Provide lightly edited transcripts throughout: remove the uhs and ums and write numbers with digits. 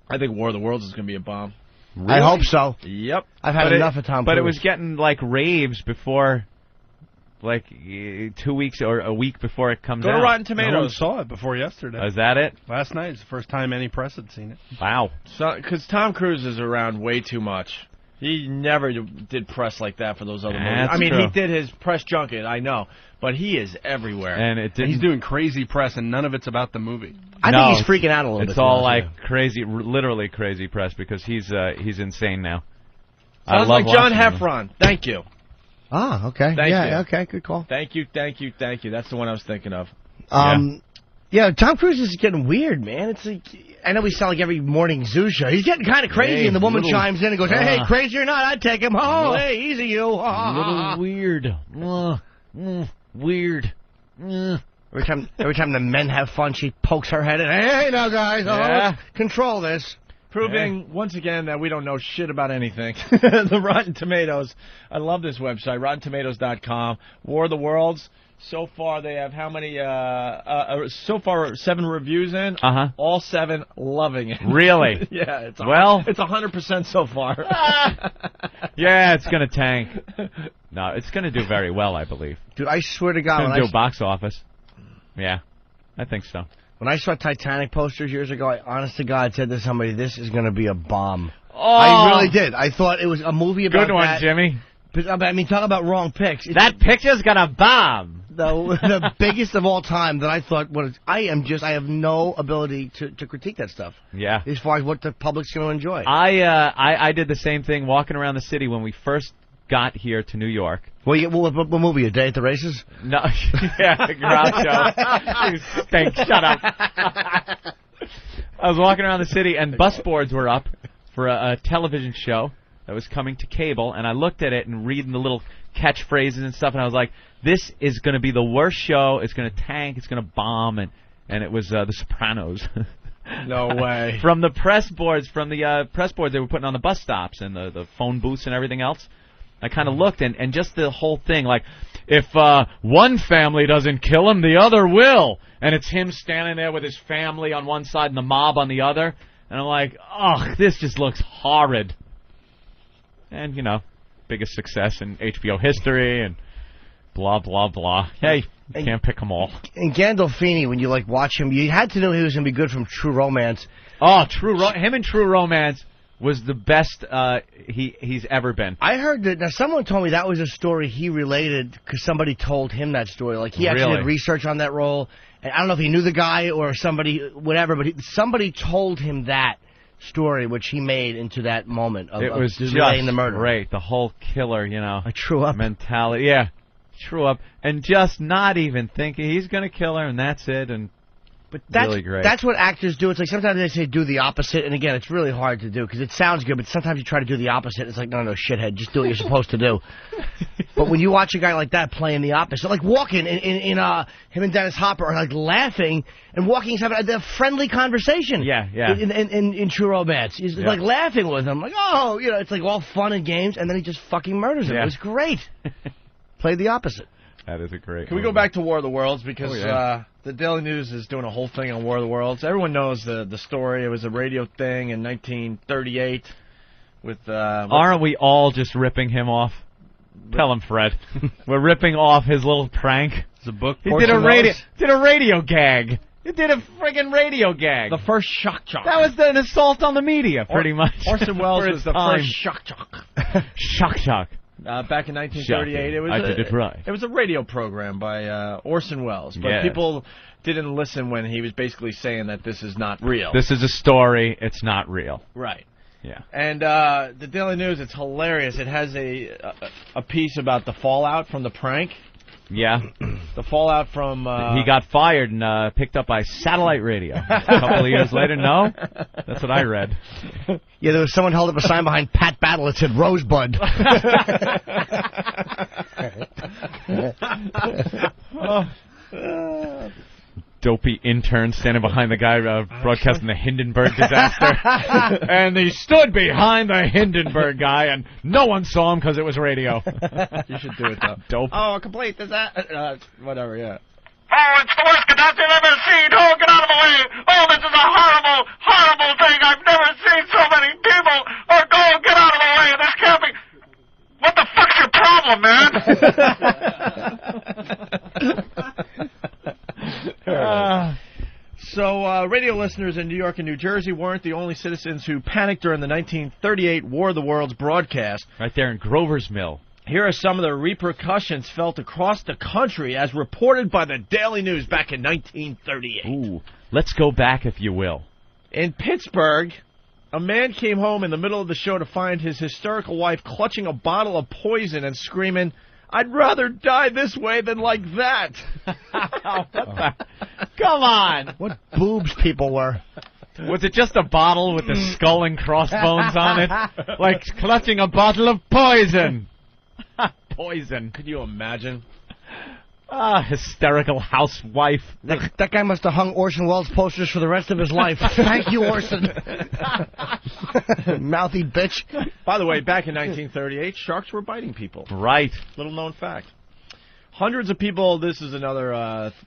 I think War of the Worlds is going to be a bomb. Really? I hope so. Yep. I've had enough of Tom Cruise. But it was getting, like, raves before, like, 2 weeks or a week before it comes out. Go to Rotten Tomatoes. No one saw it before yesterday. Oh, is that it? Last night is the first time any press had seen it. Wow. Because Tom Cruise is around way too much. He never did press like that for those other movies. That's I mean, true. he did his press junket, I know, but he is everywhere. And it didn't. He's doing crazy press, and none of it's about the movie. I think he's freaking out a little bit. It's all like crazy, literally crazy press because he's insane now. Sounds like John Heffron. Thank you. Ah, okay. Thank you. Okay, good call. Thank you. That's the one I was thinking of. Yeah, Tom Cruise is getting weird, man. It's like, I know we sound like every morning zoo show. He's getting kind of crazy, and the woman chimes in and goes, hey, crazy or not, I'd take him. Oh, hey, easy you. Little weird. Weird. Every time the men have fun, she pokes her head in. Hey, now, guys, let's control this. Proving, once again, that we don't know shit about anything. The Rotten Tomatoes. I love this website, RottenTomatoes.com. War of the Worlds. So far, they have how many? So far, 7 reviews in. All 7 loving it. Really? Yeah. It's 100% so far. Yeah, it's going to tank. No, it's going to do very well, I believe. Dude, I swear to God. It's going to do box office. Yeah, I think so. When I saw Titanic posters years ago, I honest to God said to somebody, this is going to be a bomb. Oh, I really did. I thought it was a movie about good one, that. Jimmy. I mean, talk about wrong picks. That picture's going to bomb. The biggest of all time that I thought was, I have no ability to critique that stuff. Yeah. As far as what the public's going to enjoy. I did the same thing walking around the city when we first got here to New York. What movie? A Day at the Races? No. Yeah, Groucho. You stink. Shut up. I was walking around the city, and bus boards were up for a television show that was coming to cable, and I looked at it and reading the little catchphrases and stuff, and I was like, this is going to be the worst show. It's going to tank. It's going to bomb. And it was The Sopranos. No way. From the press boards they were putting on the bus stops and the phone booths and everything else. I kind of looked, and just the whole thing, like, if one family doesn't kill him, the other will. And it's him standing there with his family on one side and the mob on the other. And I'm like, ugh, this just looks horrid. And, biggest success in HBO history and blah, blah, blah. Hey, you can't pick them all. And Gandolfini, when you, watch him, you had to know he was going to be good from True Romance. Oh, him in True Romance was the best he's ever been. I heard that. Now, someone told me that was a story he related because somebody told him that story. Like, he actually did research on that role. And I don't know if he knew the guy or somebody, whatever, but somebody told him that story, which he made into that moment of relaying the murder. Great. The whole killer, a true up mentality. Yeah, true up. And just not even thinking he's going to kill her, and that's it. And But that's, really great. That's what actors do. It's like sometimes they say do the opposite, and again, it's really hard to do because it sounds good, but sometimes you try to do the opposite. It's like, no, shithead, just do what you're supposed to do. But when you watch a guy like that playing the opposite, like walking in him and Dennis Hopper are like laughing and walking, having a friendly conversation. Yeah. In True Romance, he's like laughing with him, like it's like all fun and games, and then he just fucking murders him. It was great. Play the opposite. That is a great. Can we go back to War of the Worlds because the Daily News is doing a whole thing on War of the Worlds. Everyone knows the story. It was a radio thing in 1938 with. Aren't we all just ripping him off? Tell him, Fred. We're ripping off his little prank. It's a book. He did a radio gag. He did a friggin' radio gag. The first shock jock. That was an assault on the media, pretty much. Orson Welles was the first shock jock. Shock jock. Back in 1938, it was a radio program by Orson Welles, but people didn't listen when he was basically saying that this is not real. This is a story. It's not real. Right. Yeah. And the Daily News, it's hilarious. It has a piece about the fallout from the prank. Yeah. The fallout from... he got fired and picked up by satellite radio. A couple of years later, no? That's what I read. Yeah, there was someone held up a sign behind Pat Battle that said Rosebud. Dopey intern standing behind the guy broadcasting the Hindenburg disaster. And he stood behind the Hindenburg guy, and no one saw him because it was radio. You should do it, though. Dope. Oh, complete disaster. Whatever, yeah. Oh, it's the worst catastrophe I've ever seen. Oh, get out of the way. Oh, this is a horrible, horrible thing. I've never radio listeners in New York and New Jersey weren't the only citizens who panicked during the 1938 War of the Worlds broadcast. Right there in Grover's Mill. Here are some of the repercussions felt across the country as reported by the Daily News back in 1938. Ooh, let's go back, if you will. In Pittsburgh, a man came home in the middle of the show to find his hysterical wife clutching a bottle of poison and screaming, "I'd rather die this way than like that." Come on. What boobs people were. Was it just a bottle with the skull and crossbones on it? Like clutching a bottle of poison. Poison. Could you imagine? Hysterical housewife. That guy must have hung Orson Welles posters for the rest of his life. Thank you, Orson. Mouthy bitch. By the way, back in 1938, sharks were biting people. Right. Little known fact. Hundreds of people, this is another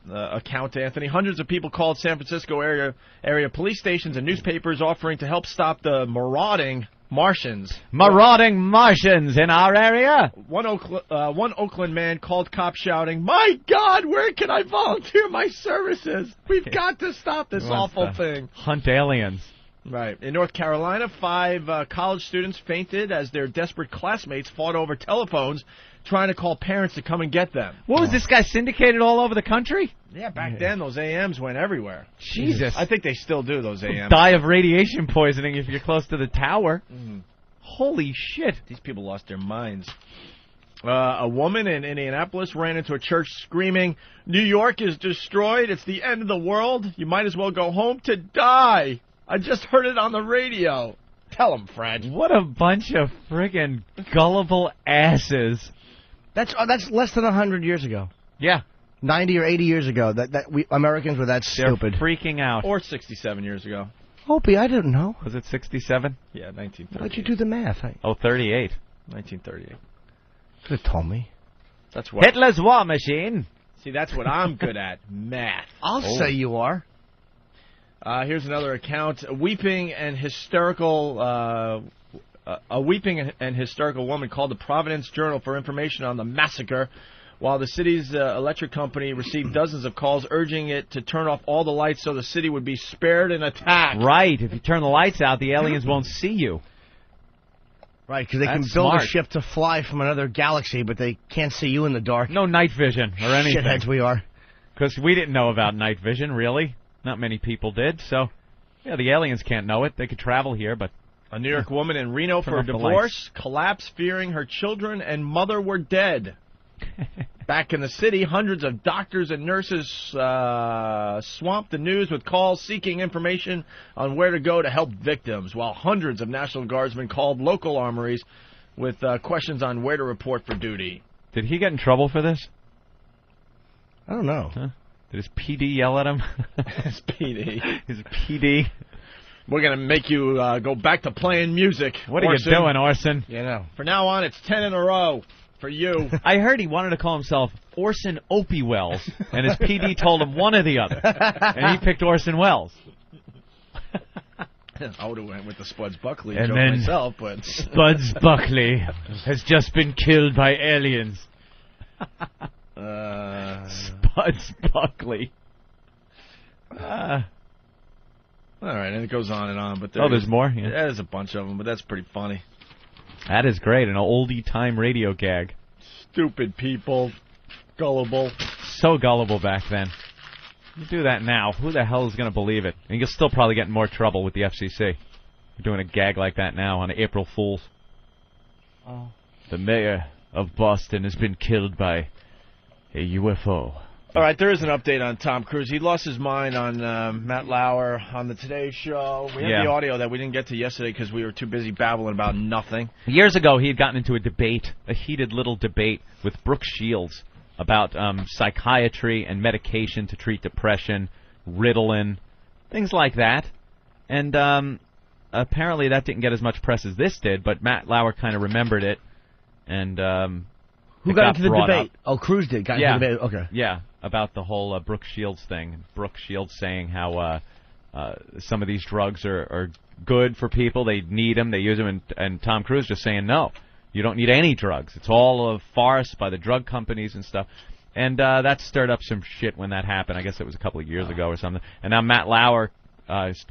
account, Anthony. Hundreds of people called San Francisco area police stations and newspapers offering to help stop the marauding Martians. Marauding Martians in our area? One Oakland man called cops shouting, "My God, where can I volunteer my services? We've got to stop this awful thing." Hunt aliens. Right. In North Carolina, 5 college students fainted as their desperate classmates fought over telephones trying to call parents to come and get them. What was this guy syndicated all over the country? Yeah, back then those AMs went everywhere. Jesus. I think they still do, those AMs. Die of radiation poisoning if you're close to the tower. Holy shit. These people lost their minds. A woman in Indianapolis ran into a church screaming, "New York is destroyed. It's the end of the world. You might as well go home to die. I just heard it on the radio." Tell them, Fred. What a bunch of friggin' gullible asses. That's less than 100 years ago. Yeah. 90 or 80 years ago. We Americans were that They're stupid. freaking out. Or 67 years ago. Opie, I didn't know. Was it 67? Yeah, 1938. Why'd you do the math? 38. 1938. Could have told me. That's what. Hitler's war machine. See, that's what I'm good at. Math. I'll say you are. Here's another account. A weeping and hysterical woman called the Providence Journal for information on the massacre, while the city's electric company received dozens of calls urging it to turn off all the lights so the city would be spared an attack. Right. If you turn the lights out, the aliens won't see you. Right, because they can That's build smart. a ship to fly from another galaxy, but they can't see you in the dark. No night vision or anything. Shitheads we are. Because we didn't know about night vision, really. Not many people did. So, yeah, the aliens can't know it. They could travel here, but... A New York woman in Reno for a off the divorce collapsed fearing her children and mother were dead. Back in the city, hundreds of doctors and nurses swamped the news with calls seeking information on where to go to help victims, while hundreds of National Guardsmen called local armories with questions on where to report for duty. Did he get in trouble for this? I don't know. Huh? Did his PD yell at him? His PD. His PD. We're going to make you go back to playing music. What are Orson. you doing, Orson? You know. For now on, it's 10 in a row for you. I heard he wanted to call himself Orson Opie Wells, and his PD told him one or the other. And he picked Orson Welles. I would have went with the Spuds Buckley And joke then myself, but... Spuds Buckley has just been killed by aliens. Spuds Buckley. All right, and it goes on and on, but there's more? Yeah. There's a bunch of them, but that's pretty funny. That is great, an oldie-time radio gag. Stupid people, gullible. So gullible back then. You do that now, who the hell is going to believe it? And you'll still probably get in more trouble with the FCC. You're doing a gag like that now on April Fools. Oh. The mayor of Boston has been killed by a UFO. All right, there is an update on Tom Cruise. He lost his mind on Matt Lauer on the Today Show. We have the audio that we didn't get to yesterday because we were too busy babbling about nothing. Years ago, he had gotten into a debate, a heated little debate with Brooke Shields about psychiatry and medication to treat depression, Ritalin, things like that. And apparently that didn't get as much press as this did, but Matt Lauer kind of remembered it. And who got into the debate? Oh, Cruise did. Got into the debate. Okay. Yeah, about the whole Brooke Shields thing. Brooke Shields saying how some of these drugs are good for people. They need them. They use them. And Tom Cruise just saying, no, you don't need any drugs. It's all a farce by the drug companies and stuff. And that stirred up some shit when that happened. I guess it was a couple of years ago or something. And now Matt Lauer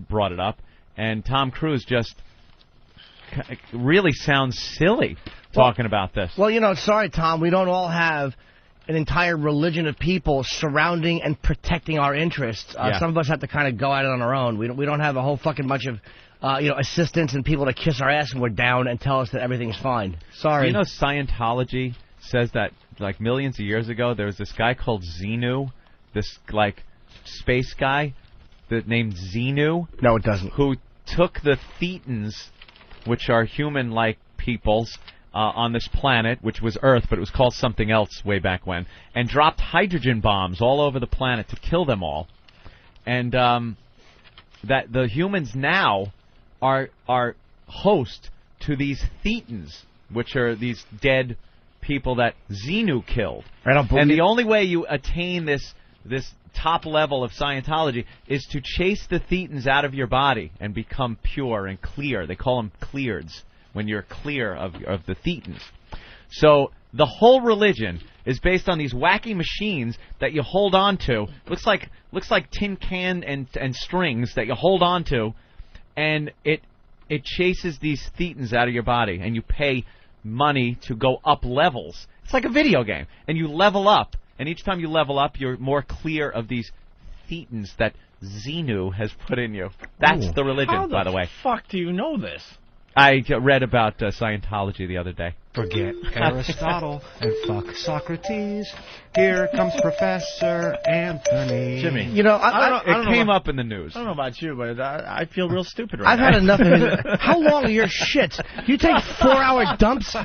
brought it up, and Tom Cruise just really sounds silly talking about this. Well, sorry, Tom, we don't all have an entire religion of people surrounding and protecting our interests. Some of us have to kind of go at it on our own. We don't have a whole fucking bunch of assistants and people to kiss our ass when we're down and tell us that everything's fine. Sorry. Scientology says that like millions of years ago there was this guy called Xenu, this like space guy named Xenu. No, it doesn't. Who took the Thetans, which are human-like peoples on this planet, which was Earth, but it was called something else way back when, and dropped hydrogen bombs all over the planet to kill them all. And that the humans now are host to these Thetans, which are these dead people that Xenu killed. And the only way you attain this top level of Scientology is to chase the Thetans out of your body and become pure and clear. They call them cleareds, when you're clear of the Thetans. So the whole religion is based on these wacky machines that you hold on to. Looks like tin can and strings that you hold on to, and it chases these Thetans out of your body, and you pay money to go up levels. It's like a video game, and you level up, and each time you level up, you're more clear of these Thetans that Xenu has put in you. That's the religion, by the way. How the fuck do you know this? I read about Scientology the other day. Forget Aristotle and fuck Socrates. Here comes Professor Anthony. Jimmy. It came up in the news. I don't know about you, but I feel real stupid right I've now. had enough of it. How long are your shits? You take 4-hour dumps?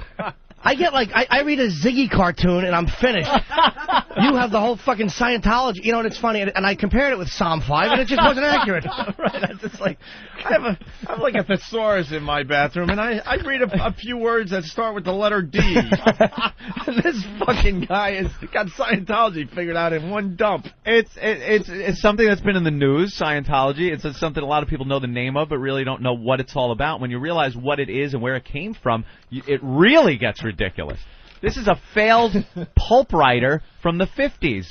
I get I read a Ziggy cartoon and I'm finished. You have the whole fucking Scientology. And it's funny, and I compared it with Psalm 5, and it just wasn't accurate. Right, it's just like, I have like a thesaurus in my bathroom, and I read a few words that start with the letter D. And this fucking guy has got Scientology figured out in one dump. It's something that's been in the news, Scientology. It's something a lot of people know the name of, but really don't know what it's all about. When you realize what it is and where it came from, it really gets ridiculous. This is a failed pulp writer from the 50s,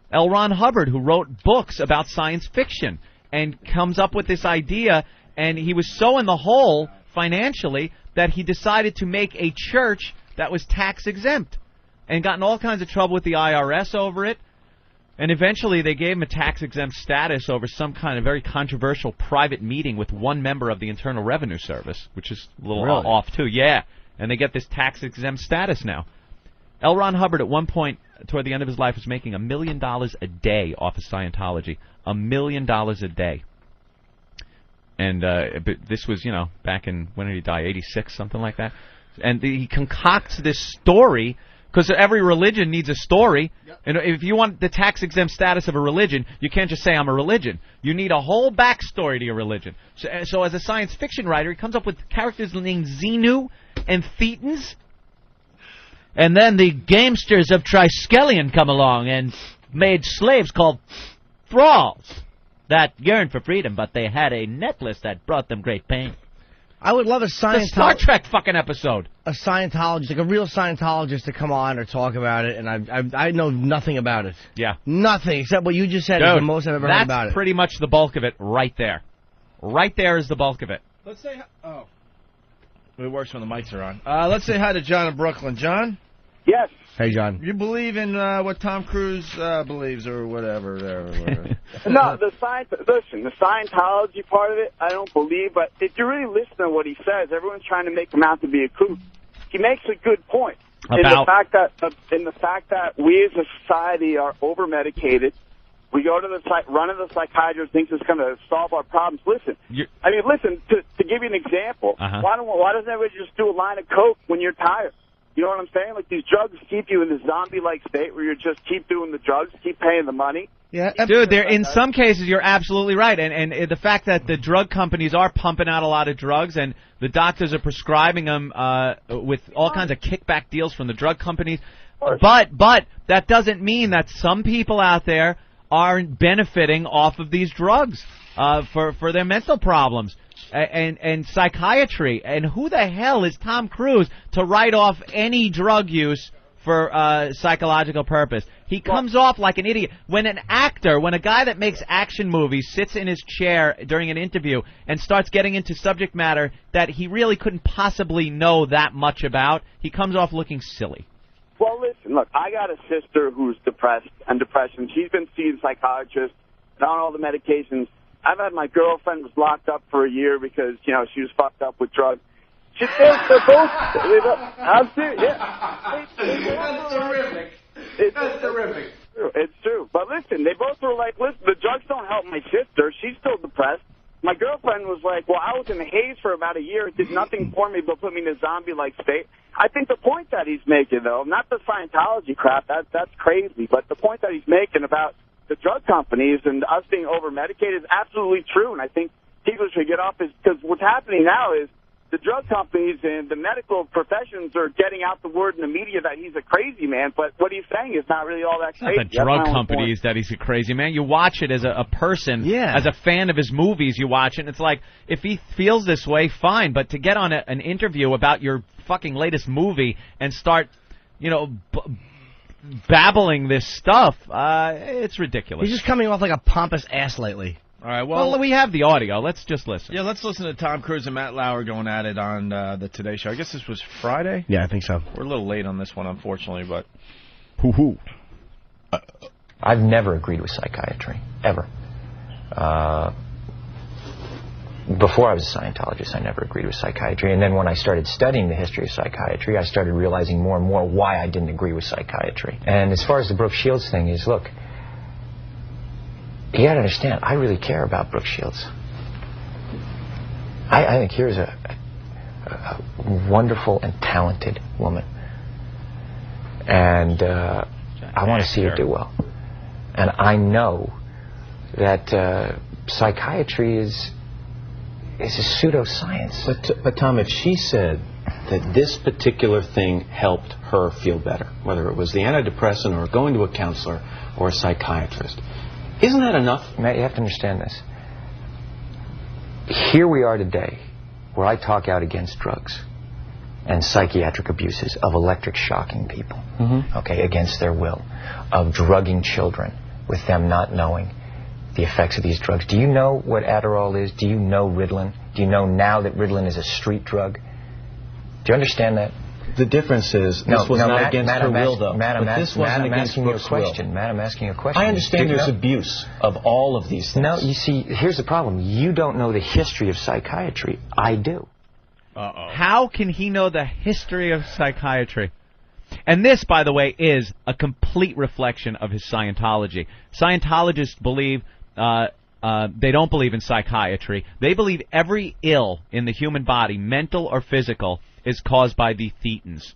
L. Ron Hubbard, who wrote books about science fiction and comes up with this idea, and he was so in the hole financially that he decided to make a church that was tax exempt and got in all kinds of trouble with the IRS over it. And eventually they gave him a tax-exempt status over some kind of very controversial private meeting with one member of the Internal Revenue Service, which is a little off, too. Yeah. And they get this tax-exempt status now. L. Ron Hubbard, at one point, toward the end of his life, was making $1 million a day off of Scientology. $1 million a day. And but this was, back in, when did he die, 86, something like that? And he concocts this story, because every religion needs a story. Yep. And if you want the tax-exempt status of a religion, you can't just say, I'm a religion. You need a whole backstory to your religion. So as a science fiction writer, he comes up with characters named Xenu and Thetans. And then the gamesters of Triskelion come along and made slaves called thralls that yearned for freedom, but they had a necklace that brought them great pain. I would love a Star Trek fucking episode. A Scientologist, like a real Scientologist, to come on or talk about it, and I know nothing about it. Yeah. Nothing, except what you just said is the most I've ever heard about it. That's pretty much the bulk of it right there. Right there is the bulk of it. Let's say it works when the mics are on. Let's say hi to John in Brooklyn. John? Yes. Hey, John. You believe in what Tom Cruise believes or whatever? No, the Scientology part of it, I don't believe. But if you really listen to what he says, everyone's trying to make him out to be a kook. He makes a good point. In the fact that we as a society are over-medicated. We go to run to the psychiatrist, thinks it's going to solve our problems. Listen, to give you an example, why doesn't everybody just do a line of coke when you're tired? You know what I'm saying? Like, these drugs keep you in this zombie-like state where you just keep doing the drugs, keep paying the money. Yeah, dude, in some cases, you're absolutely right. And the fact that the drug companies are pumping out a lot of drugs and the doctors are prescribing them with all kinds of kickback deals from the drug companies. But that doesn't mean that some people out there aren't benefiting off of these drugs for their mental problems. And psychiatry. And who the hell is Tom Cruise to write off any drug use for psychological purpose? He comes off like an idiot. When a guy that makes action movies sits in his chair during an interview and starts getting into subject matter that he really couldn't possibly know that much about, he comes off looking silly. Well, listen, look, I got a sister who's depressed and depression. She's been seeing psychiatrists and on all the medications. I've had my girlfriend was locked up for a year because, she was fucked up with drugs. They're both, I'm serious, yeah. That's terrific. That's terrific. It's true. But listen, they both were like, listen, the drugs don't help my sister. She's still depressed. My girlfriend was like, well, I was in a haze for about a year. It did nothing for me but put me in a zombie-like state. I think the point that he's making, though, not the Scientology crap, that's crazy, but the point that he's making about the drug companies and us being over-medicated is absolutely true, and I think people should get off because what's happening now is the drug companies and the medical professions are getting out the word in the media that he's a crazy man, but what he's saying is not really all that crazy. It's not the drug companies that he's a crazy man. You watch it as a person, as a fan of his movies, you watch it, and it's like, if he feels this way, fine, but to get on an interview about your fucking latest movie and start, babbling this stuff, it's ridiculous. He's just coming off like a pompous ass lately. All right, well, we have the audio. Let's just listen. Yeah, let's listen to Tom Cruise and Matt Lauer going at it on the Today Show. I guess this was Friday? Yeah, I think so. We're a little late on this one, unfortunately, but... Hoo-hoo. I've never agreed with psychiatry, ever. Before I was a Scientologist, I never agreed with psychiatry. And then when I started studying the history of psychiatry, I started realizing more and more why I didn't agree with psychiatry. And as far as the Brooke Shields thing is, look... You got to understand, I really care about Brooke Shields. I think here's a wonderful and talented woman. And I want to see her do well. And I know that psychiatry is a pseudoscience. But Tom, if she said that this particular thing helped her feel better, whether it was the antidepressant or going to a counselor or a psychiatrist, isn't that enough? Matt, you have to understand this. Here we are today, where I talk out against drugs and psychiatric abuses of electric shocking people, okay, against their will, of drugging children with them not knowing the effects of these drugs. Do you know what Adderall is? Do you know Ritalin? Do you know now that Ritalin is a street drug? Do you understand that? The difference is this was not against her will, though. But this wasn't against Brooke's will. Matt, I'm asking you a question. I understand there's abuse of all of these things. No, you see, here's the problem. You don't know the history of psychiatry. I do. Uh-oh. How can he know the history of psychiatry? And this, by the way, is a complete reflection of his Scientology. Scientologists believe... they don't believe in psychiatry. They believe every ill in the human body, mental or physical, is caused by the thetans,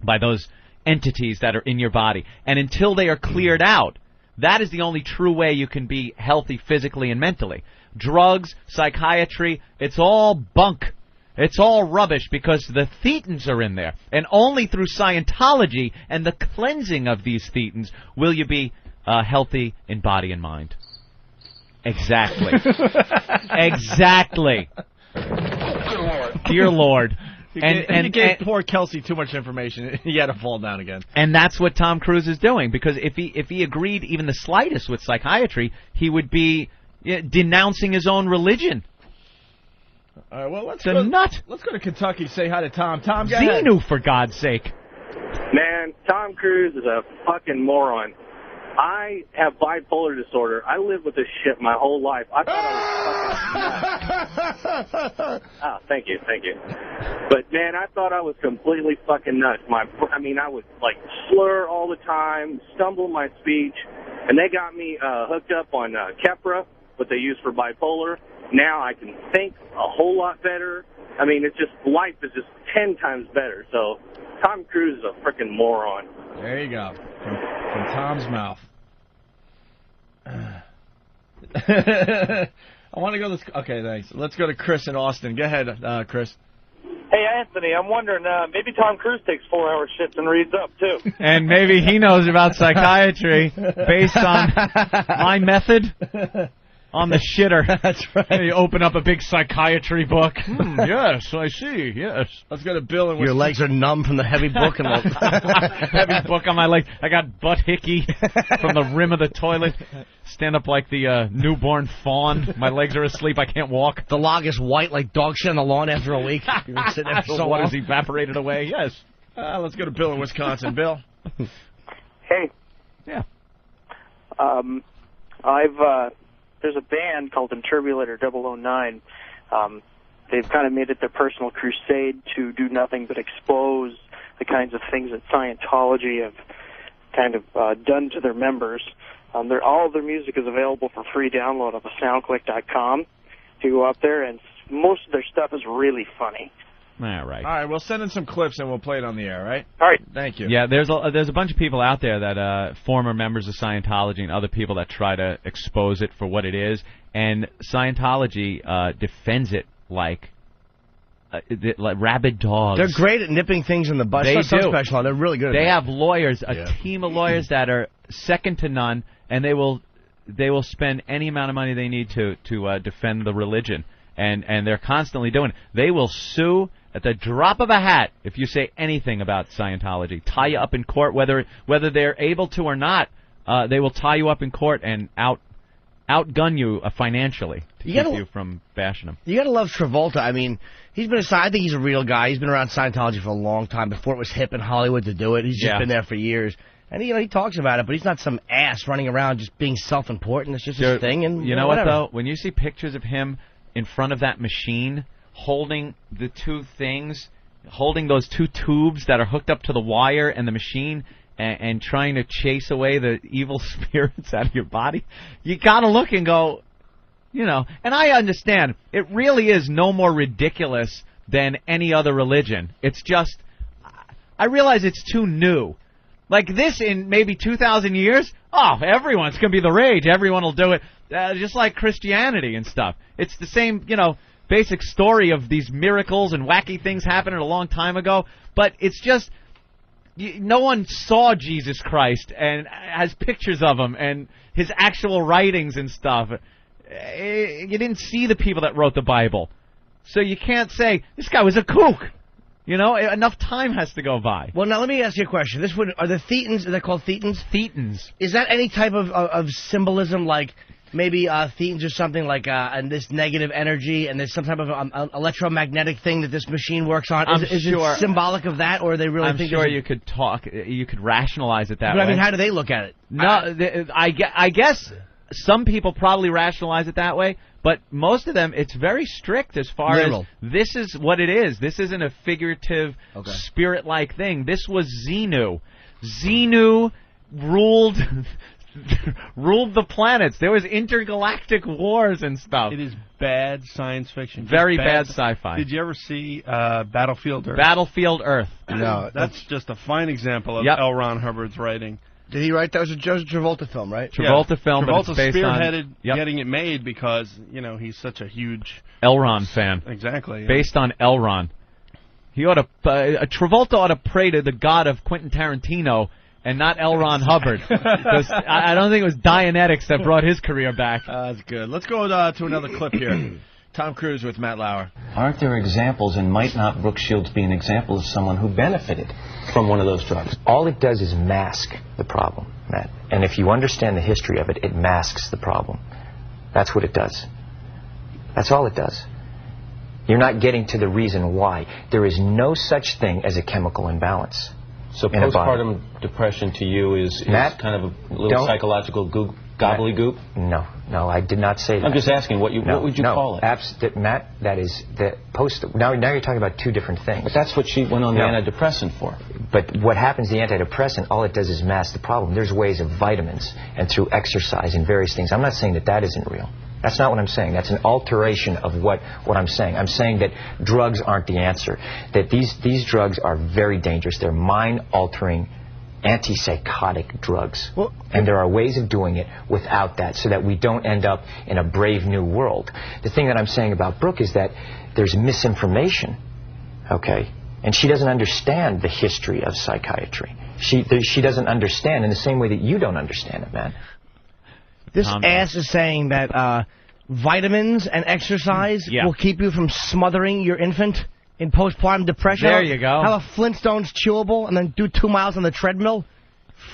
by those entities that are in your body. And until they are cleared out, that is the only true way you can be healthy physically and mentally. Drugs, psychiatry, it's all bunk. It's all rubbish because the thetans are in there. And only through Scientology and the cleansing of these thetans will you be healthy in body and mind. Exactly. Exactly. Dear Lord. And you gave poor Kelsey too much information. He had to fall down again. And that's what Tom Cruise is doing, because if he agreed even the slightest with psychiatry, he would be denouncing his own religion. All right, well, let's go to Kentucky. Say hi to Tom. Tom, go ahead. Xenu, for God's sake. Man, Tom Cruise is a fucking moron. I have bipolar disorder. I lived with this shit my whole life. I thought I was fucking nuts. Oh, thank you. But, man, I thought I was completely fucking nuts. I would, slur all the time, stumble my speech, and they got me hooked up on Keppra, what they use for bipolar. Now I can think a whole lot better. It's just, life is just 10 times better. So, Tom Cruise is a freaking moron. There you go. From Tom's mouth. I want to go this... Okay, thanks. Let's go to Chris in Austin. Go ahead, Chris. Hey, Anthony, I'm wondering, maybe Tom Cruise takes 4-hour shifts and reads up, too. And maybe he knows about psychiatry based on my method. on the shitter. That's right. You open up a big psychiatry book. Yes, I see. Yes. Let's go to Bill. Your legs are numb from the heavy book and heavy book on my leg. I got butt hickey from the rim of the toilet. Stand up like the newborn fawn. My legs are asleep. I can't walk. The log is white like dog shit on the lawn after a week. You've been sitting there for so water's long. evaporated away. Yes. Let's go to Bill in Wisconsin. Bill. Hey. Yeah. There's a band called Interpolator 009. They've kind of made it their personal crusade to do nothing but expose the kinds of things that Scientology have kind of done to their members. All of their music is available for free download on the SoundClick.com. You go up there, and most of their stuff is really funny. All right. All right, we'll send in some clips and we'll play it on the air, right? All right. Thank you. Yeah, there's a bunch of people out there that former members of Scientology and other people that try to expose it for what it is, and Scientology defends it like rabid dogs. They're great at nipping things in the bud. They Some do. special. They're really good at They that. have lawyers, a team of lawyers that are second to none, and they will spend any amount of money they need to defend the religion, and they're constantly doing it. They will sue at the drop of a hat if you say anything about Scientology. Tie you up in court, whether they're able to or not. They will tie you up in court and outgun you financially to keep you from bashing them. You gotta love Travolta. I mean, I think he's a real guy. He's been around Scientology for a long time before it was hip in Hollywood to do it. He's just been there for years. And he talks about it, but he's not some ass running around just being self-important. It's just his thing. And you know whatever. what, though? When you see pictures of him in front of that machine, holding the two things, holding those two tubes that are hooked up to the wire and the machine, and trying to chase away the evil spirits out of your body, you gotta look and go, and I understand, it really is no more ridiculous than any other religion. It's just, I realize it's too new. Like this in maybe 2,000 years, everyone's going to be the rage. Everyone will do it, just like Christianity and stuff. It's the same, basic story of these miracles and wacky things happening a long time ago. But it's just, no one saw Jesus Christ and has pictures of him and his actual writings and stuff. You didn't see the people that wrote the Bible. So you can't say, this guy was a kook. Enough time has to go by. Well, now let me ask you a question. Are the thetans, are they called thetans? Thetans. Is that any type of symbolism, like maybe thetans are something like and this negative energy, and there's some type of electromagnetic thing that this machine works on? Is it symbolic of that, or are they really? I'm sure you could rationalize it that way. But I mean, how do they look at it? No, I guess some people probably rationalize it that way. But most of them, it's very strict as far as this is what it is. This isn't a figurative, spirit-like thing. This was Xenu. Xenu ruled the planets. There was intergalactic wars and stuff. It is bad science fiction. Very bad sci-fi. Did you ever see Battlefield Earth? Battlefield Earth. No, that's just a fine example of L. Ron Hubbard's writing. Did he write that? Was a Travolta film, right? Travolta film. Travolta but it's based spearheaded on, getting it made because he's such a huge L. Ron fan. Exactly. Based on L. Ron. He ought to. Travolta ought to pray to the god of Quentin Tarantino and not L. Ron Hubbard. Because I don't think it was Dianetics that brought his career back. That's good. Let's go to another clip here. Tom Cruise with Matt Lauer. Aren't there examples, and might not Brooke Shields be an example of someone who benefited from one of those drugs? All it does is mask the problem, Matt. And if you understand the history of it, it masks the problem. That's what it does. That's all it does. You're not getting to the reason why. There is no such thing as a chemical imbalance. So postpartum depression to you is Matt, kind of a little psychological gobbledygook? No, I did not say that. I'm just asking, what would you call it? Matt, that is the post. Now you're talking about two different things. But that's what she went on the antidepressant for. But what happens, the antidepressant, all it does is mask the problem. There's ways of vitamins and through exercise and various things. I'm not saying that isn't real. That's not what I'm saying. That's an alteration of what I'm saying. I'm saying that drugs aren't the answer. That these drugs are very dangerous. They're mind-altering, antipsychotic drugs. Well, and there are ways of doing it without that so that we don't end up in a brave new world. The thing that I'm saying about Brooke is that there's misinformation, okay? And she doesn't understand the history of psychiatry. She doesn't understand in the same way that you don't understand it, man. This ass is saying that vitamins and exercise will keep you from smothering your infant in postpartum depression. There you go. Have a Flintstones chewable and then do 2 miles on the treadmill.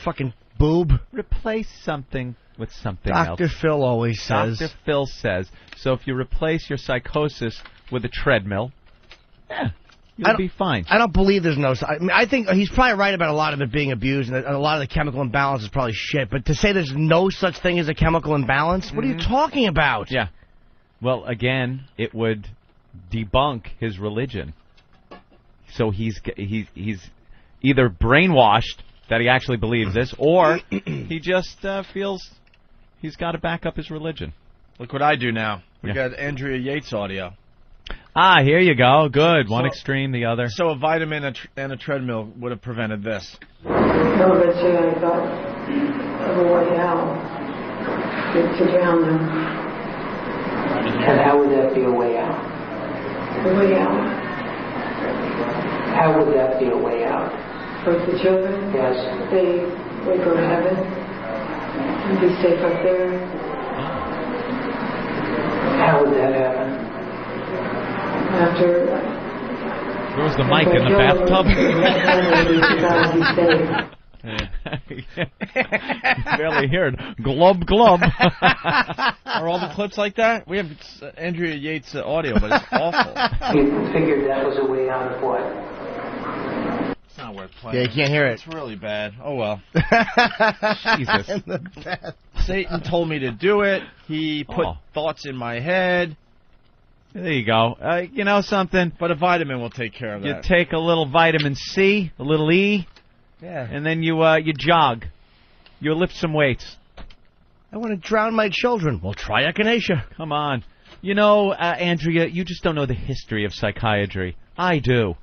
Fucking boob. Replace something with something else. Dr. Phil always says. Dr. Phil says. So if you replace your psychosis with a treadmill, you'll be fine. I don't believe there's no... I mean, I think he's probably right about a lot of it being abused, and a lot of the chemical imbalance is probably shit. But to say there's no such thing as a chemical imbalance, what are you talking about? Yeah. Well, again, it would debunk his religion. So he's either brainwashed that he actually believes this, or he just feels he's got to back up his religion. Look what I do now. We got Andrea Yates audio. Ah, here you go. Good. One extreme, the other. So a vitamin and a treadmill would have prevented this. No, but I thought of a way out to drown them. And how would that be a way out? A way out. How would that be a way out? For the children? Yes. They would go to heaven and be safe up there. How would that happen? After... Where's the mic in the bathtub? Barely heard. Glub, glub. Are all the clips like that? We have Andrea Yates audio, but it's awful. You figured that was a way out of what? It's not worth playing. Yeah, you can't hear it. It's really bad. Oh, well. Jesus. Satan told me to do it. He put thoughts in my head. There you go. You know something? But a vitamin will take care of that. You take a little vitamin C, a little E, and then you jog. You lift some weights. I want to drown my children. Well, try echinacea. Come on. You know, Andrea, you just don't know the history of psychiatry. I do.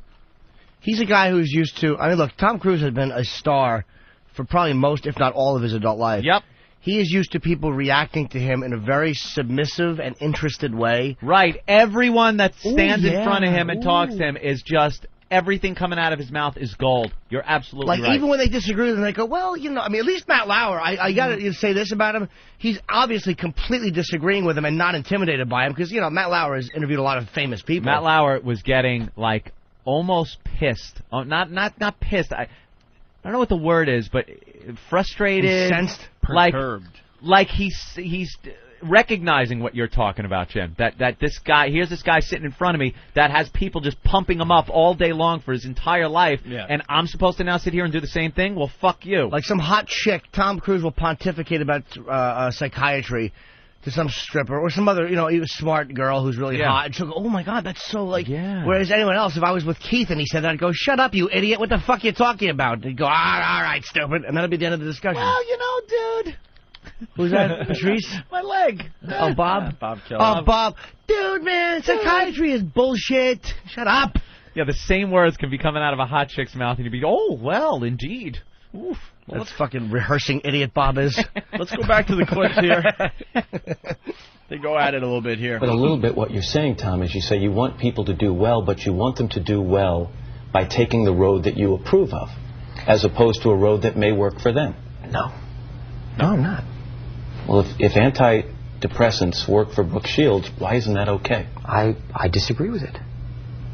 He's a guy who's used to... I mean, look, Tom Cruise has been a star for probably most, if not all, of his adult life. Yep. He is used to people reacting to him in a very submissive and interested way. Right. Everyone that stands in front of him and talks to him is just... Everything coming out of his mouth is gold. You're absolutely right. Like, even when they disagree with him, they go, well, you know, I mean, at least Matt Lauer, I got to say this about him. He's obviously completely disagreeing with him and not intimidated by him because, you know, Matt Lauer has interviewed a lot of famous people. Matt Lauer was getting, like, almost pissed. Oh, not pissed. I don't know what the word is, but frustrated. Incensed? Perturbed. Like he's recognizing what you're talking about, Jim. That this guy, here's this guy sitting in front of me that has people just pumping him up all day long for his entire life, and I'm supposed to now sit here and do the same thing? Well, fuck you. Like some hot chick, Tom Cruise will pontificate about psychiatry to some stripper or some other, you know, smart girl who's really hot. And she'll go, oh, my God, that's so, like... Yeah. Whereas anyone else, if I was with Keith and he said that, I'd go, shut up, you idiot. What the fuck are you talking about? And he'd go, all right, stupid. And that'd be the end of the discussion. Well, you know, dude... Who's that, Patrice? My leg. Oh, Bob? Bob Kelly. Oh, Bob. Dude, man, psychiatry is bullshit. Shut up. Yeah, the same words can be coming out of a hot chick's mouth and you'd be, oh, well, indeed. Oof. Well, that's fucking rehearsing idiot Bob is. Let's go back to the clips here. They go at it a little bit here. But a little bit what you're saying, Tom, is you say you want people to do well, but you want them to do well by taking the road that you approve of, as opposed to a road that may work for them. No, I'm not. Well, if antidepressants work for Brooke Shields, why isn't that okay? I disagree with it.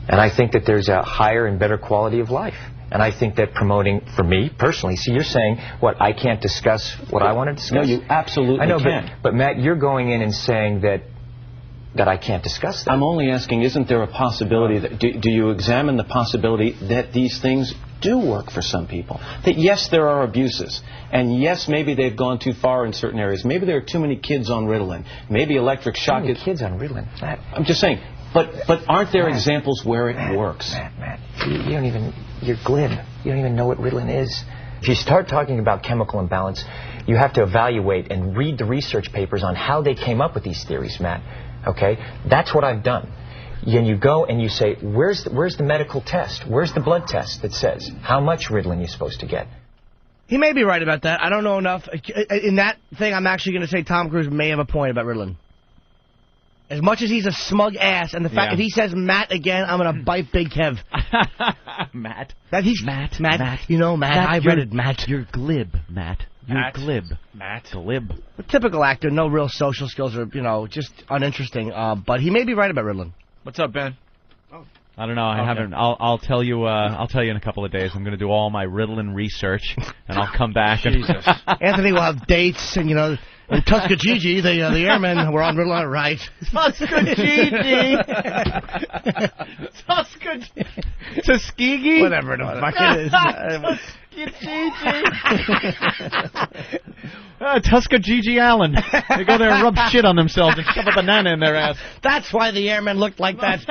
And I think that there's a higher and better quality of life. And I think that promoting, for me, personally, see, you're saying, what, I can't discuss what I want to discuss? No, you absolutely can. But Matt, you're going in and saying that I can't discuss that. I'm only asking, isn't there a possibility, that do you examine the possibility that these things do work for some people? That yes, there are abuses, and yes, maybe they've gone too far in certain areas. Maybe there are too many kids on Ritalin. Maybe electric shock... Too many kids on Ritalin? Matt. I'm just saying, but aren't there examples where it works? Matt, you don't even... You're glib. You don't even know what Ritalin is. If you start talking about chemical imbalance, you have to evaluate and read the research papers on how they came up with these theories, Matt. Okay? That's what I've done. And you go and you say, where's the medical test? Where's the blood test that says how much Ritalin you're supposed to get? He may be right about that. I don't know enough. In that thing, I'm actually going to say Tom Cruise may have a point about Ritalin. As much as he's a smug ass, and the fact that he says Matt again, I'm going to bite Big Kev. Matt. Matt. You know, Matt, I read it, Matt. You're glib, Matt. You're glib. Matt. Glib. A typical actor, no real social skills, or just uninteresting. But he may be right about Ritalin. What's up, Ben? I don't know. I haven't. I'll tell you. I'll tell you in a couple of days. I'm going to do all my Ritalin research, and I'll come back. Jesus. Anthony will have dates, and in Tuskegee, the airmen were on Ritalin, right? Tuskegee. Tuskegee. Whatever the fuck it is. Tuskegee Allen. They go there and rub shit on themselves and shove a banana in their ass. That's why the airmen looked like that.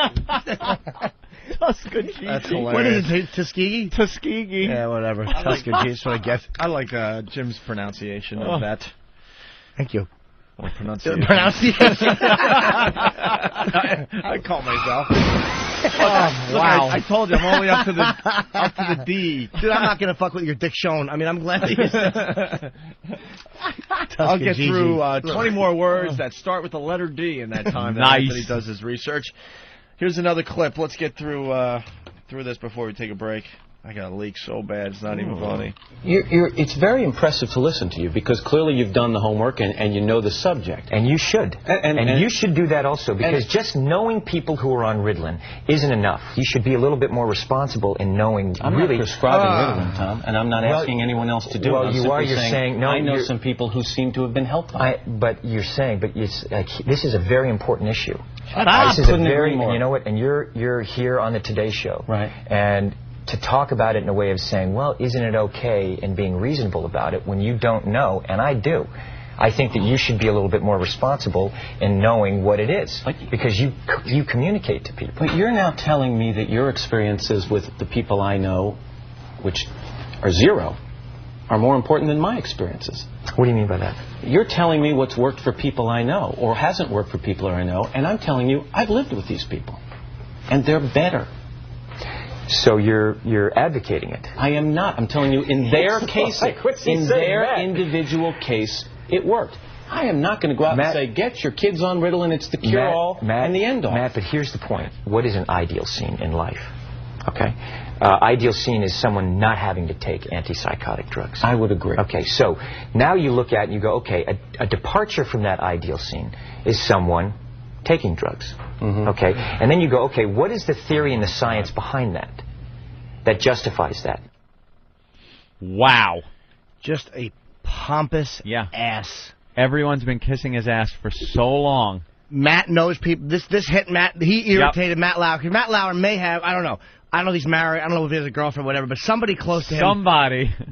Tuskegee. That's hilarious. What is it, Tuskegee? Tuskegee. Yeah, whatever. Tuskegee is what I guess. I like Jim's pronunciation of that. Thank you. Or pronunciation. I call myself. Wow. I told you, I'm only up to the D. Dude, I'm not going to fuck with your Dick Schoen. I mean, I'm glad that you said I'll get through 20 more words that start with the letter D in that time that Anthony does his research. Here's another clip. Let's get through this before we take a break. I got a leak so bad, it's not even funny. It's very impressive to listen to you because clearly you've done the homework and you know the subject. And you should. And you should do that also because just knowing people who are on Ritalin isn't enough. You should be a little bit more responsible in knowing I'm not prescribing Ritalin, Tom, and I'm not asking anyone else to do it. Well, I'm you are. simply You're saying no. I know some people who seem to have been helped by it. But you're saying, it's like this is a very important issue. Shut up. This is a very, and you know what? And you're here on the Today Show, right? And to talk about it in a way of saying, well, isn't it okay, and being reasonable about it when you don't know, and I do. I think that you should be a little bit more responsible in knowing what it is, because you communicate to people. But you're now telling me that your experiences with the people I know, which are zero, are more important than my experiences. What do you mean by that? You're telling me what's worked for people I know, or hasn't worked for people I know, and I'm telling you I've lived with these people, and they're better. So you're advocating it? I am not. I'm telling you, in their case, in their individual case, it worked. I am not going to go out and say, get your kids on Ritalin, it's the cure-all and the end-all. Matt, but here's the point. What is an ideal scene in life? Okay? Ideal scene is someone not having to take antipsychotic drugs. I would agree. Okay, so now you look at it and you go, okay, a departure from that ideal scene is someone taking drugs. Okay, and then you go, okay, what is the theory and the science behind that justifies that? Wow. Just a pompous ass. Everyone's been kissing his ass for so long. Matt knows people. This hit Matt. He irritated Matt Lauer. Because Matt Lauer may have, I don't know. I don't know if he's married. I don't know if he has a girlfriend or whatever. But somebody close to him.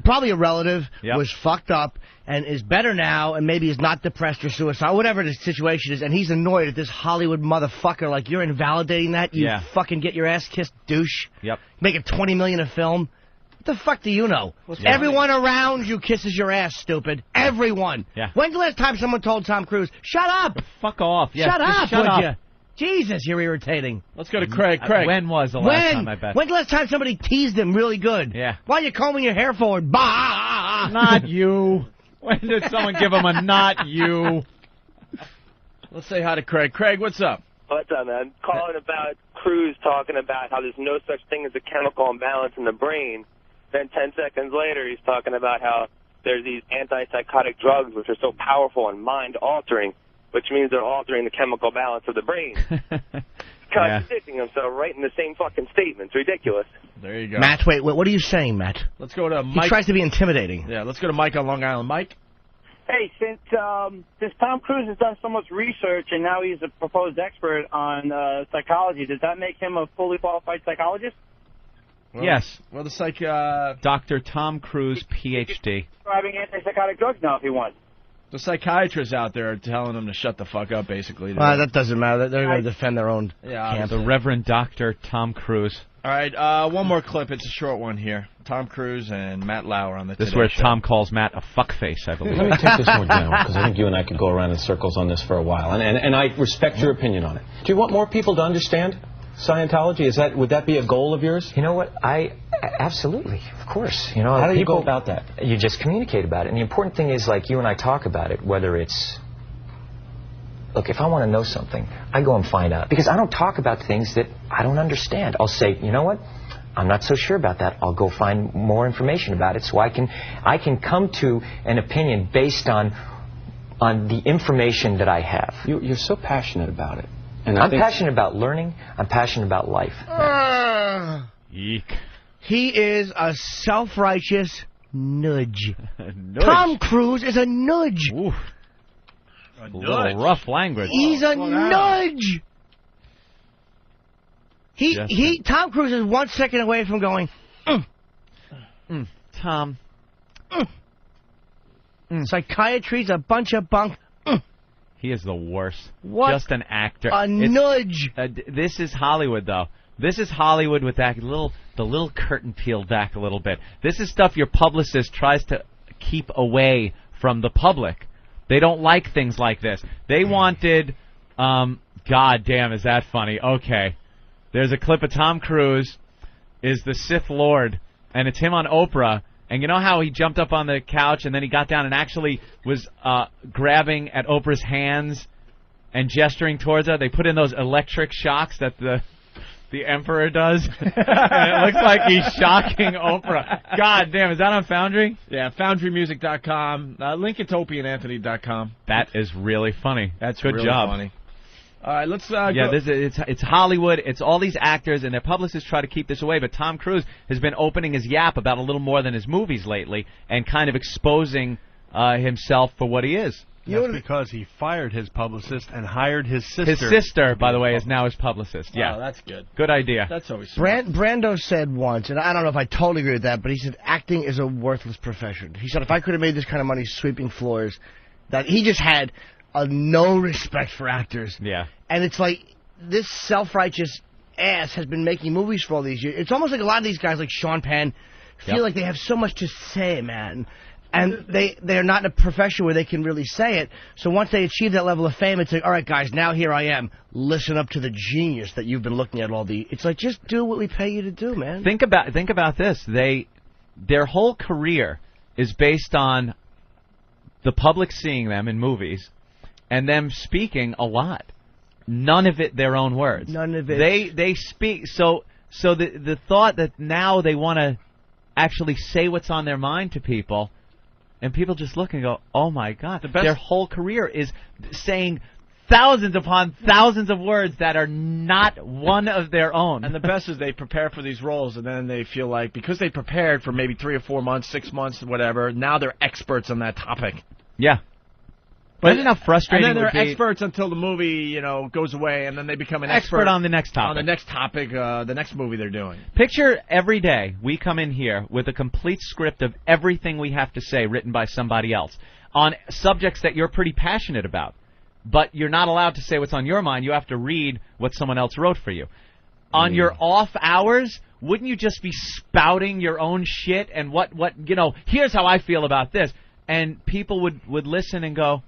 Probably a relative was fucked up and is better now and maybe is not depressed or suicidal, whatever the situation is. And he's annoyed at this Hollywood motherfucker. Like, you're invalidating that? You fucking get your ass kissed, douche. Yep. Making $20 million a film. What the fuck do you know? Everyone around you kisses your ass, stupid. Everyone. Yeah. When's the last time someone told Tom Cruise, shut up? Fuck off. Yeah, shut up, shut up. You? Jesus, you're irritating. Let's go to Craig. Craig. When was the last time I bet? When's the last time somebody teased him really good? Yeah. Why are you combing your hair forward? Bah! Not you. When did someone give him a not you? Let's say hi to Craig. Craig, what's up? What's up, man? Calling about Cruise talking about how there's no such thing as a chemical imbalance in the brain. Then 10 seconds later, he's talking about how there's these antipsychotic drugs which are so powerful and mind-altering, which means they're altering the chemical balance of the brain. Contradicting himself right in the same fucking statement. It's ridiculous. There you go. Matt, wait, what are you saying, Matt? Let's go to Mike. He tries to be intimidating. Yeah, let's go to Mike on Long Island. Mike? Hey, since Tom Cruise has done so much research and now he's a proposed expert on psychology, does that make him a fully qualified psychologist? Well, yes. Well, the Dr. Tom Cruise, Ph.D. Prescribing antipsychotic drugs now if he wants. The psychiatrists out there are telling him to shut the fuck up, basically. That doesn't matter. They're going to defend their own camp. The Reverend Dr. Tom Cruise. All right, one more clip. It's a short one here. Tom Cruise and Matt Lauer on the This is Today where Show. Tom calls Matt a fuckface, I believe. Let me take this more down, because I think you and I could go around in circles on this for a while, and I respect your opinion on it. Do you want more people to understand Scientology? Would that be a goal of yours? You know what? Absolutely, of course. You know, how do you go about that? You just communicate about it, and the important thing is, like, you and I talk about it, whether it's, look, if I want to know something, I go and find out, because I don't talk about things that I don't understand. I'll say, you know what? I'm not so sure about that. I'll go find more information about it so I can come to an opinion based on the information that I have. You're so passionate about it. And I'm passionate about learning. I'm passionate about life. Eek. He is a self-righteous nudge. Tom Cruise is a nudge. Ooh. A little rough language. He's a nudge. Tom Cruise is 1 second away from going, Tom. Psychiatry's a bunch of bunk. He is the worst. What? Just an actor. Nudge. This is Hollywood, though. This is Hollywood with that the little curtain peeled back a little bit. This is stuff your publicist tries to keep away from the public. They don't like things like this. They wanted, God damn, is that funny? Okay. There's a clip of Tom Cruise is the Sith Lord, and it's him on Oprah. And you know how he jumped up on the couch and then he got down and actually was grabbing at Oprah's hands and gesturing towards her? They put in those electric shocks that the Emperor does. And it looks like he's shocking Oprah. God damn, is that on Foundry? Yeah, foundrymusic.com. Link it to opieandanthony.com. That is really funny. That's good really job. Funny. All right, let's go. It's Hollywood. It's all these actors, and their publicists try to keep this away. But Tom Cruise has been opening his yap about a little more than his movies lately and kind of exposing himself for what he is. That's because he fired his publicist and hired his sister. His sister, by the way, is now his publicist. Yeah, oh, that's good. Good idea. That's always smart. Brando said once, and I don't know if I totally agree with that, but he said acting is a worthless profession. He said if I could have made this kind of money sweeping floors, that he just had no respect for actors. Yeah. And it's like this self-righteous ass has been making movies for all these years. It's almost like a lot of these guys, like Sean Penn, feel like they have so much to say, man. And they're not in a profession where they can really say it. So once they achieve that level of fame, it's like, all right, guys, now here I am. Listen up to the genius that you've been looking at all the... It's like, just do what we pay you to do, man. Think about this. Their whole career is based on the public seeing them in movies and them speaking a lot. None of it their own words. None of it. They speak. So the thought that now they want to actually say what's on their mind to people... And people just look and go, oh, my God. Their whole career is saying thousands upon thousands of words that are not one of their own. And the best is they prepare for these roles, and then they feel like because they prepared for maybe 3 or 4 months, 6 months, whatever, now they're experts on that topic. Yeah. But isn't that frustrating? And then they're experts until the movie, goes away, and then they become an expert on the next topic. On the next topic, the next movie they're doing. Picture every day we come in here with a complete script of everything we have to say written by somebody else on subjects that you're pretty passionate about. But you're not allowed to say what's on your mind. You have to read what someone else wrote for you. On your off hours, wouldn't you just be spouting your own shit and here's how I feel about this. And people would listen and go,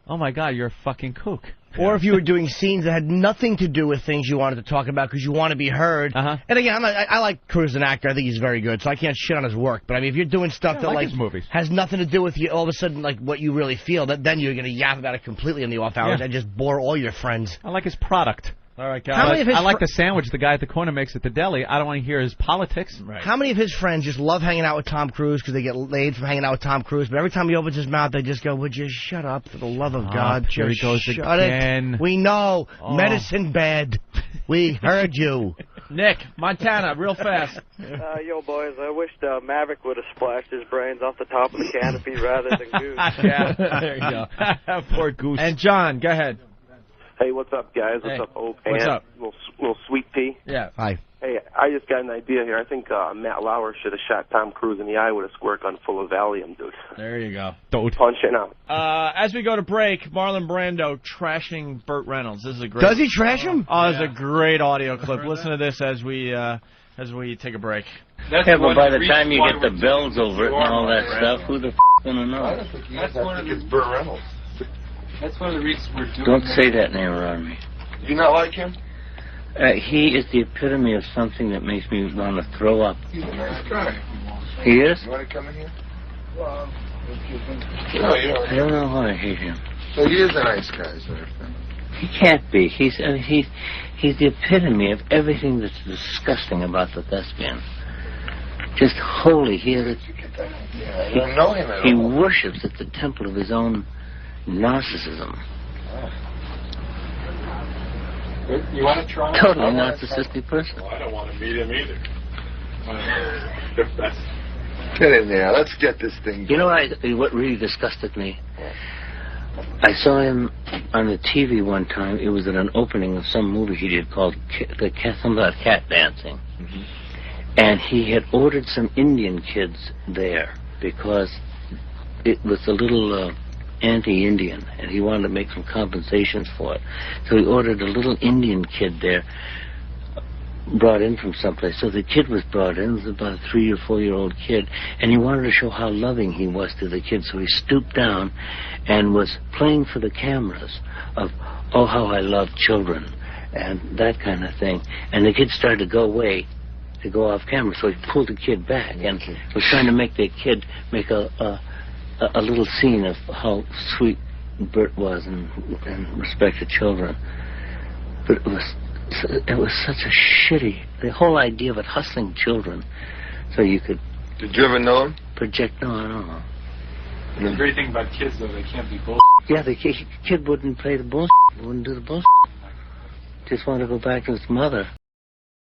oh, my God, you're a fucking kook. Or if you were doing scenes that had nothing to do with things you wanted to talk about because you want to be heard. And again, I like Cruise as an actor. I think he's very good, so I can't shit on his work. But I mean, if you're doing stuff that his movies. Has nothing to do with you, all of a sudden, like what you really feel, then you're going to yap about it completely in the off hours and just bore all your friends. I like his product. All right, guys. I like the sandwich the guy at the corner makes at the deli. I don't want to hear his politics. Right. How many of his friends just love hanging out with Tom Cruise because they get laid from hanging out with Tom Cruise? But every time he opens his mouth, they just go, would you shut up for the love of God? Here he goes shut again. It. We know. Medicine bed. We heard you. Nick, Montana, real fast. Yo, boys, I wished Maverick would have splashed his brains off the top of the canopy rather than Goose. Yeah, there you go. Poor Goose. And John, go ahead. Hey, what's up, guys? What's up, Opie? What's up? Little Sweet Pea. Yeah. Hi. Hey, I just got an idea here. I think Matt Lauer should have shot Tom Cruise in the eye with a squirt gun full of Valium, dude. There you go. Don't punch it out. As we go to break, Marlon Brando trashing Burt Reynolds. This is a great. Does he trash him? Oh, this is a great audio clip. Listen to this as we take a break. Yeah, but by the time you get the bells over it and all that stuff, who the f*** gonna know? I don't think that's one of the Burt Reynolds. That's one of the reasons we're doing. Don't say that name around me. You not like him? He is the epitome of something that makes me want to throw up. He's a nice guy. He is? You want to come in here? I don't know why I hate him. So he is a nice guy, is what I'm saying. He can't be. He's the epitome of everything that's disgusting about the thespian. Just holy. I don't know him at all. He worships at the temple of his own narcissism. You want to try? Totally narcissistic person. Well, I don't want to meet him either. Get in there. Let's get this thing. You know what really disgusted me? I saw him on the TV one time. It was at an opening of some movie he did called something about cat dancing. Mm-hmm. And he had ordered some Indian kids there because it was a little anti-Indian, and he wanted to make some compensations for it. So he ordered a little Indian kid there, brought in from someplace. So the kid was brought in. It was about a 3 or 4 year old kid, and he wanted to show how loving he was to the kid. So he stooped down and was playing for the cameras of, oh, how I love children, and that kind of thing. And the kid started to go away, to go off camera. So he pulled the kid back and was trying to make the kid make a little scene of how sweet Bert was and respect to children. But it was such a shitty, the whole idea of it, hustling children so you could... Did you ever know him? Project, no, I don't know. The great thing about kids, though, they can't be bullshit. Yeah, the kid wouldn't play the bullshit, wouldn't do the bullshit. Just wanted to go back to his mother.